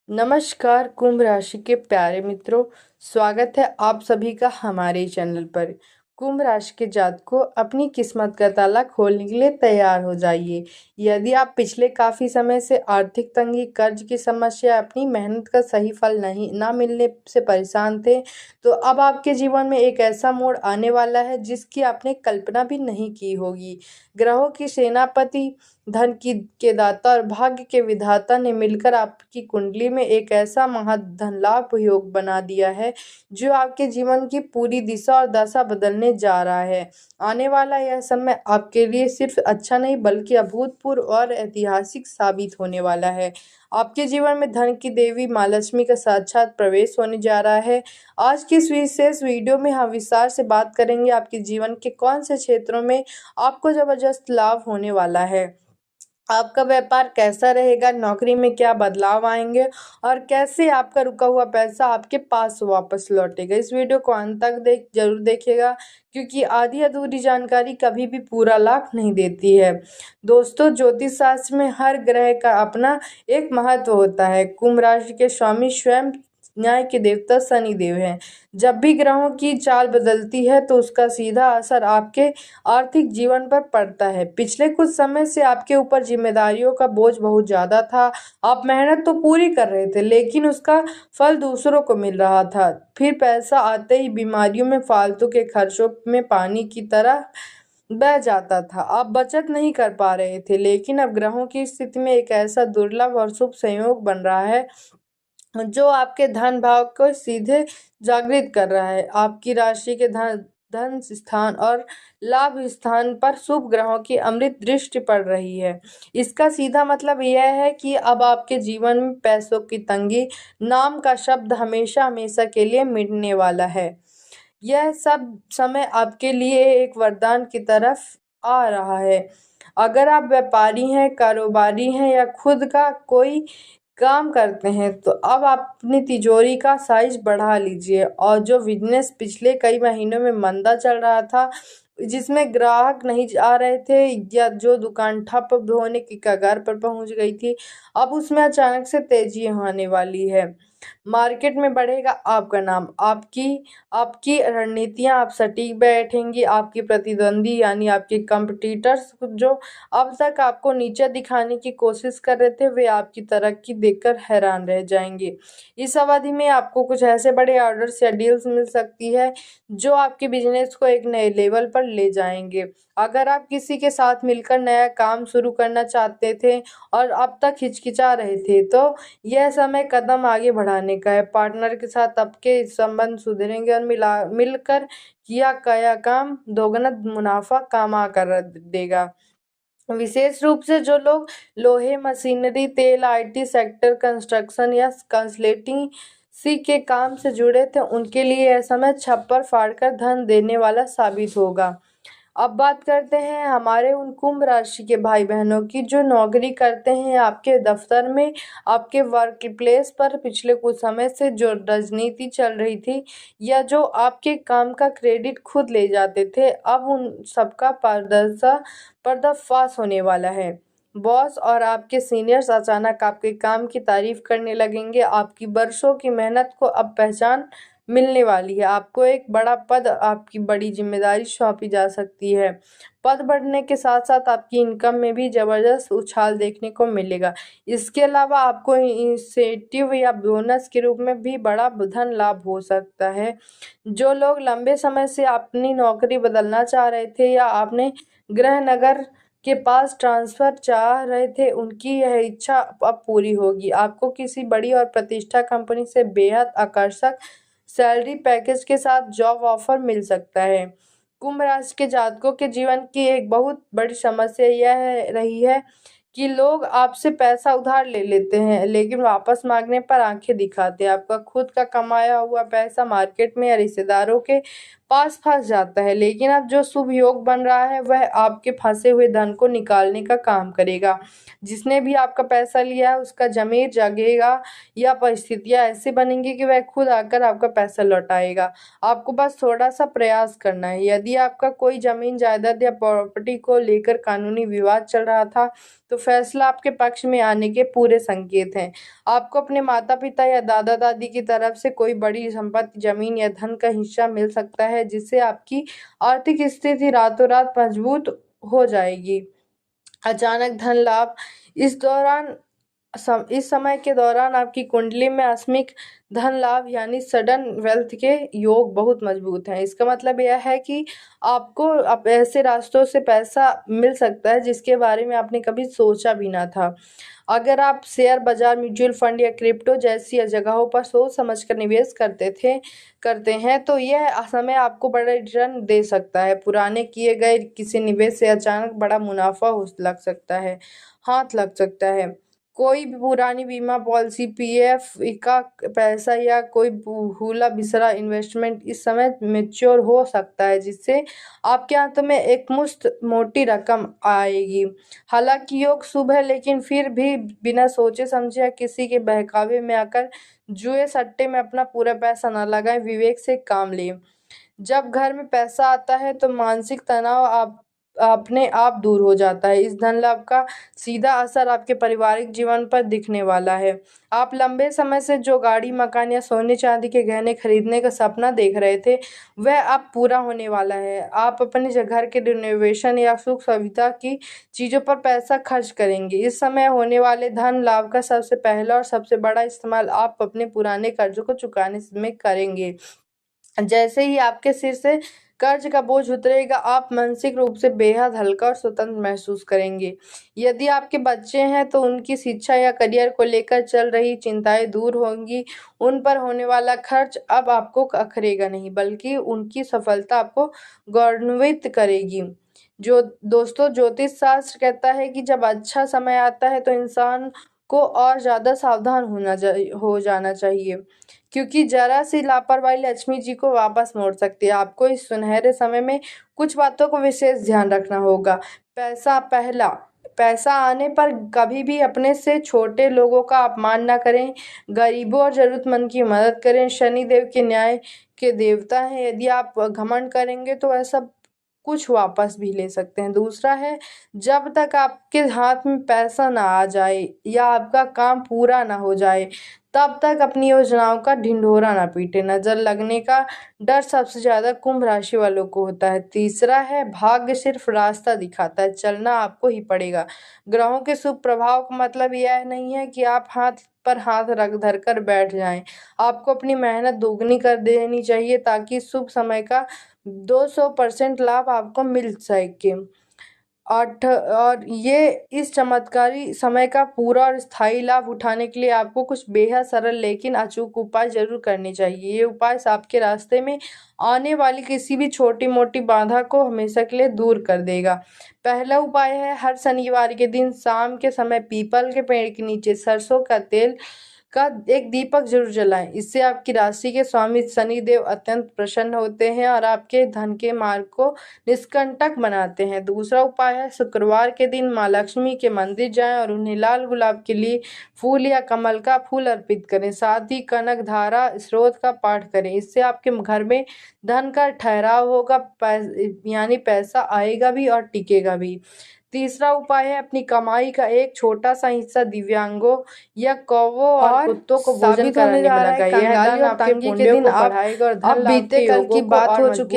नमस्कार कुंभ राशि के प्यारे मित्रों। स्वागत है आप सभी का हमारे चैनल पर। कुंभ राशि के जातकों, अपनी किस्मत का ताला खोलने के लिए तैयार हो जाइए। यदि आप पिछले काफी समय से आर्थिक तंगी, कर्ज की समस्या, अपनी मेहनत का सही फल नहीं ना मिलने से परेशान थे, तो अब आपके जीवन में एक ऐसा मोड़ आने वाला है जिसकी आपने कल्पना भी नहीं की होगी। ग्रहों की सेनापति, धन की के दाता और भाग्य के विधाता ने मिलकर आपकी कुंडली में एक ऐसा महाधन लाभ योग बना दिया है जो आपके जीवन की पूरी दिशा और दशा बदलने जा रहा है। आने वाला यह समय आपके लिए सिर्फ अच्छा नहीं बल्कि अभूतपूर्व और ऐतिहासिक साबित होने वाला है। आपके जीवन में धन की देवी माँ लक्ष्मी का साक्षात प्रवेश होने जा रहा है। आज की इस विशेष वीडियो में हम विस्तार से बात करेंगे आपके जीवन के कौन से क्षेत्रों में आपको जबरदस्त लाभ होने वाला है, आपका व्यापार कैसा रहेगा, नौकरी में क्या बदलाव आएंगे और कैसे आपका रुका हुआ पैसा आपके पास वापस लौटेगा। इस वीडियो को अंत तक जरूर देखिएगा, क्योंकि आधी अधूरी जानकारी कभी भी पूरा लाभ नहीं देती है। दोस्तों, ज्योतिष शास्त्र में हर ग्रह का अपना एक महत्व होता है। कुंभ राशि के स्वामी स्वयं न्याय के देवता शनि देव हैं। जब भी ग्रहों की चाल बदलती है तो उसका सीधा असर आपके आर्थिक जीवन पर पड़ता है। पिछले कुछ समय से आपके ऊपर जिम्मेदारियों का बोझ बहुत ज़्यादा था। आप मेहनत तो पूरी कर रहे थे, लेकिन उसका फल दूसरों को मिल रहा था। फिर पैसा आते ही बीमारियों में, फालतू के खर्चों में पानी की तरह बह जाता था। आप बचत नहीं कर पा रहे थे, लेकिन अब ग्रहों की स्थिति में एक ऐसा दुर्लभ और शुभ संयोग बन रहा है जो आपके धन भाव को सीधे जागृत कर रहा है। आपकी राशि के धन धन स्थान और लाभ स्थान पर शुभ ग्रहों की अमृत दृष्टि पड़ रही है। इसका सीधा मतलब यह है कि अब आपके जीवन में पैसों की तंगी नाम का शब्द हमेशा हमेशा के लिए मिटने वाला है। यह सब समय आपके लिए एक वरदान की तरफ आ रहा है। अगर आप व्यापारी हैं, कारोबारी हैं या खुद का कोई काम करते हैं तो अब आप अपनी तिजोरी का साइज बढ़ा लीजिए। और जो बिजनेस पिछले कई महीनों में मंदा चल रहा था, जिसमें ग्राहक नहीं आ रहे थे या जो दुकान ठप होने की कगार पर पहुंच गई थी, अब उसमें अचानक से तेजी आने वाली है। मार्केट में बढ़ेगा आपका नाम, आपकी आपकी रणनीतियां आप सटीक बैठेंगी। आपकी प्रतिद्वंदी यानी आपके कंपटीटर्स जो अब तक आपको नीचे दिखाने की कोशिश कर रहे थे, वे आपकी तरक्की देखकर हैरान रह जाएंगे। इस अवधि में आपको कुछ ऐसे बड़े ऑर्डर्स या डील्स मिल सकती है जो आपके बिजनेस को एक नए लेवल पर ले जाएंगे। अगर आप किसी के साथ मिलकर नया काम शुरू करना चाहते थे और अब तक हिचकिचा रहे थे, तो यह समय कदम आगे बढ़ाने का है। पार्टनर के साथ आपके संबंध सुधरेंगे और मिलकर किया गया काम दोगुना मुनाफा कमा कर देगा। विशेष रूप से जो लोग लोहे, मशीनरी, तेल, आईटी सेक्टर, कंस्ट्रक्शन या कंसल्टिंग सी के काम से जुड़े थे, उनके लिए यह समय छप्पर फाड़कर धन देने वाला साबित होगा। अब बात करते हैं हमारे उन कुंभ राशि के भाई बहनों की जो नौकरी करते हैं। आपके दफ्तर में, आपके वर्क प्लेस पर पिछले कुछ समय से जो राजनीति चल रही थी या जो आपके काम का क्रेडिट खुद ले जाते थे, अब उन सबका पर्दाफाश होने वाला है। बॉस और आपके सीनियर्स अचानक आपके काम की तारीफ करने लगेंगे। आपकी बरसों की मेहनत को अब पहचान मिलने वाली है। आपको एक बड़ा पद, आपकी बड़ी जिम्मेदारी सौंपी जा सकती है। पद बढ़ने के साथ साथ आपकी इनकम में भी जबरदस्त उछाल देखने को मिलेगा। इसके अलावा आपको इंसेंटिव या बोनस के रूप में भी बड़ा धन लाभ हो सकता है। जो लोग लंबे समय से अपनी नौकरी बदलना चाह रहे थे या आपने गृह नगर के पास ट्रांसफर चाह रहे थे, उनकी यह इच्छा अब पूरी होगी। आपको किसी बड़ी और प्रतिष्ठा कंपनी से बेहद आकर्षक सैलरी पैकेज के साथ जॉब ऑफर मिल सकता है। कुंभ राशि के जातकों के जीवन की एक बहुत बड़ी समस्या यह रही है कि लोग आपसे पैसा उधार ले लेते हैं, लेकिन वापस मांगने पर आंखें दिखाते हैं। आपका खुद का कमाया हुआ पैसा मार्केट में या रिश्तेदारों के पास फंस जाता है, लेकिन अब जो शुभ योग बन रहा है वह आपके फंसे हुए धन को निकालने का काम करेगा। जिसने भी आपका पैसा लिया है उसका ज़मीर जागेगा या परिस्थितियाँ ऐसी बनेंगी कि वह खुद आकर आपका पैसा लौटाएगा। आपको बस थोड़ा सा प्रयास करना है। यदि आपका कोई ज़मीन जायदाद या प्रॉपर्टी को लेकर कानूनी विवाद चल रहा था तो फैसला आपके पक्ष में आने के पूरे संकेत हैं। आपको अपने माता पिता या दादा दादी की तरफ से कोई बड़ी संपत्ति, जमीन या धन का हिस्सा मिल सकता है, जिससे आपकी आर्थिक स्थिति रातों रात मजबूत हो जाएगी। अचानक धन लाभ, इस दौरान इस समय के दौरान आपकी कुंडली में आकस्मिक धन लाभ यानी सडन वेल्थ के योग बहुत मजबूत हैं। इसका मतलब यह है कि आपको अब ऐसे रास्तों से पैसा मिल सकता है जिसके बारे में आपने कभी सोचा भी ना था। अगर आप शेयर बाजार, म्यूचुअल फंड या क्रिप्टो जैसी जगहों पर सोच समझकर निवेश करते हैं तो यह समय आपको बड़ा रिटर्न दे सकता है। पुराने किए गए किसी निवेश से अचानक बड़ा मुनाफा हाथ लग सकता है। कोई भी पुरानी बीमा पॉलिसी, पीएफ का पैसा या कोई भूला बिसरा इन्वेस्टमेंट इस समय मैच्योर हो सकता है, जिससे आपके हाथ में एक मुश्त मोटी रकम आएगी। हालांकि योग शुभ है, लेकिन फिर भी बिना सोचे समझे या किसी के बहकावे में आकर जुए सट्टे में अपना पूरा पैसा न लगाएं, विवेक से काम लें। जब घर में पैसा आता है तो मानसिक तनाव आप अपने आप दूर हो जाता है। इस धन लाभ का सीधा असर आपके पारिवारिक जीवन पर दिखने वाला है। आप लंबे समय से जो गाड़ी, मकान या सोने चांदी के गहने खरीदने का सपना देख रहे थे वह अब पूरा होने वाला है। आप अपने घर के रिनोवेशन या सुख सुविधा की चीज़ों पर पैसा खर्च करेंगे। इस समय होने वाले धन लाभ का सबसे पहला और सबसे बड़ा इस्तेमाल आप अपने पुराने कर्जों को चुकाने में करेंगे। जैसे ही आपके सिर से कर्ज का बोझ उतरेगा, आप मानसिक रूप से बेहद हल्का और स्वतंत्र महसूस करेंगे। यदि आपके बच्चे हैं तो उनकी शिक्षा या करियर को लेकर चल रही चिंताएं दूर होंगी। उन पर होने वाला खर्च अब आपको अखरेगा नहीं, बल्कि उनकी सफलता आपको गौरवान्वित करेगी। जो दोस्तों, ज्योतिष शास्त्र कहता है कि जब अच्छा समय आता है तो इंसान को और ज़्यादा सावधान हो जाना चाहिए, क्योंकि जरा सी लापरवाही लक्ष्मी जी को वापस मोड़ सकती है। आपको इस सुनहरे समय में कुछ बातों को विशेष ध्यान रखना होगा। पैसा आने पर कभी भी अपने से छोटे लोगों का अपमान न करें। गरीबों और जरूरतमंद की मदद करें। शनिदेव के न्याय के देवता हैं। यदि आप घमंड करेंगे तो वह सब कुछ वापस भी ले सकते हैं। दूसरा है, जब तक आपके हाथ में पैसा ना आ जाए या आपका काम पूरा ना हो जाए तब तक अपनी योजनाओं का ढिंढोरा ना पीटे। नजर लगने का डर सबसे ज्यादा कुंभ राशि वालों को होता है। तीसरा है, भाग्य सिर्फ रास्ता दिखाता है, चलना आपको ही पड़ेगा। ग्रहों के शुभ प्रभाव का मतलब यह नहीं है कि आप हाथ पर हाथ रख धर कर बैठ जाएं। आपको अपनी मेहनत दोगुनी कर देनी चाहिए ताकि शुभ समय का 200% लाभ आपको मिल सके। और ये इस चमत्कारी समय का पूरा और स्थायी लाभ उठाने के लिए आपको कुछ बेहद सरल लेकिन अचूक उपाय जरूर करने चाहिए। ये उपाय आपके रास्ते में आने वाली किसी भी छोटी मोटी बाधा को हमेशा के लिए दूर कर देगा। पहला उपाय है, हर शनिवार के दिन शाम के समय पीपल के पेड़ के नीचे सरसों का तेल का एक दीपक जरूर जलाएं। इससे आपकी राशि के स्वामी शनिदेव अत्यंत प्रसन्न होते हैं और आपके धन के मार्ग को निष्कंटक बनाते हैं। दूसरा उपाय है, शुक्रवार के दिन माँ लक्ष्मी के मंदिर जाएं और उन्हें लाल गुलाब के लिए फूल या कमल का फूल अर्पित करें। साथ ही कनक धारा स्रोत का पाठ करें। इससे आपके घर में धन का ठहराव होगा, यानी पैसा आएगा भी और टिकेगा भी। तीसरा उपाय है, अपनी कमाई का एक छोटा सा हिस्सा दिव्यांगों या कौवों और कुत्तों को भोजन कराने में लगाइए। यह धन आपके पुण्यों को बढ़ाएगा और धन लाभ के योगों को और मजबूत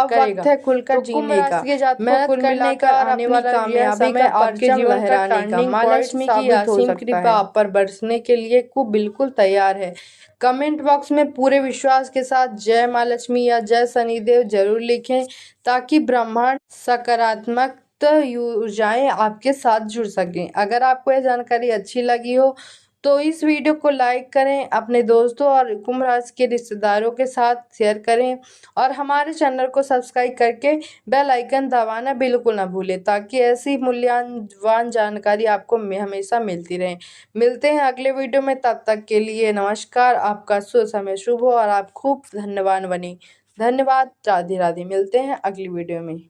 करेगा। है खुलकर जीने का, मेहनत करने का और आने वाला कामयाबी का आपके जीवन का टर्निंग माँ लक्ष्मी की असीम कृपा आप पर बरसने के लिए बिल्कुल तैयार है। कमेंट बॉक्स में पूरे विश्वास के साथ जय माँ लक्ष्मी या जय शनिदेव जरूर लिखें ताकि ब्रह्मांड सकारात्मक ऊर्जाएं आपके साथ जुड़ सकें। अगर आपको यह जानकारी अच्छी लगी हो तो इस वीडियो को लाइक करें, अपने दोस्तों और कुंभ राशि के रिश्तेदारों के साथ शेयर करें और हमारे चैनल को सब्सक्राइब करके बेल आइकन दबाना बिल्कुल ना भूलें ताकि ऐसी मूल्यवान जानकारी आपको हमेशा मिलती रहे। मिलते हैं अगले वीडियो में, तब तक के लिए नमस्कार। आपका समय शुभ हो और आप खूब धन्यवान बने। धन्यवाद। राधे राधे। मिलते हैं अगली वीडियो में।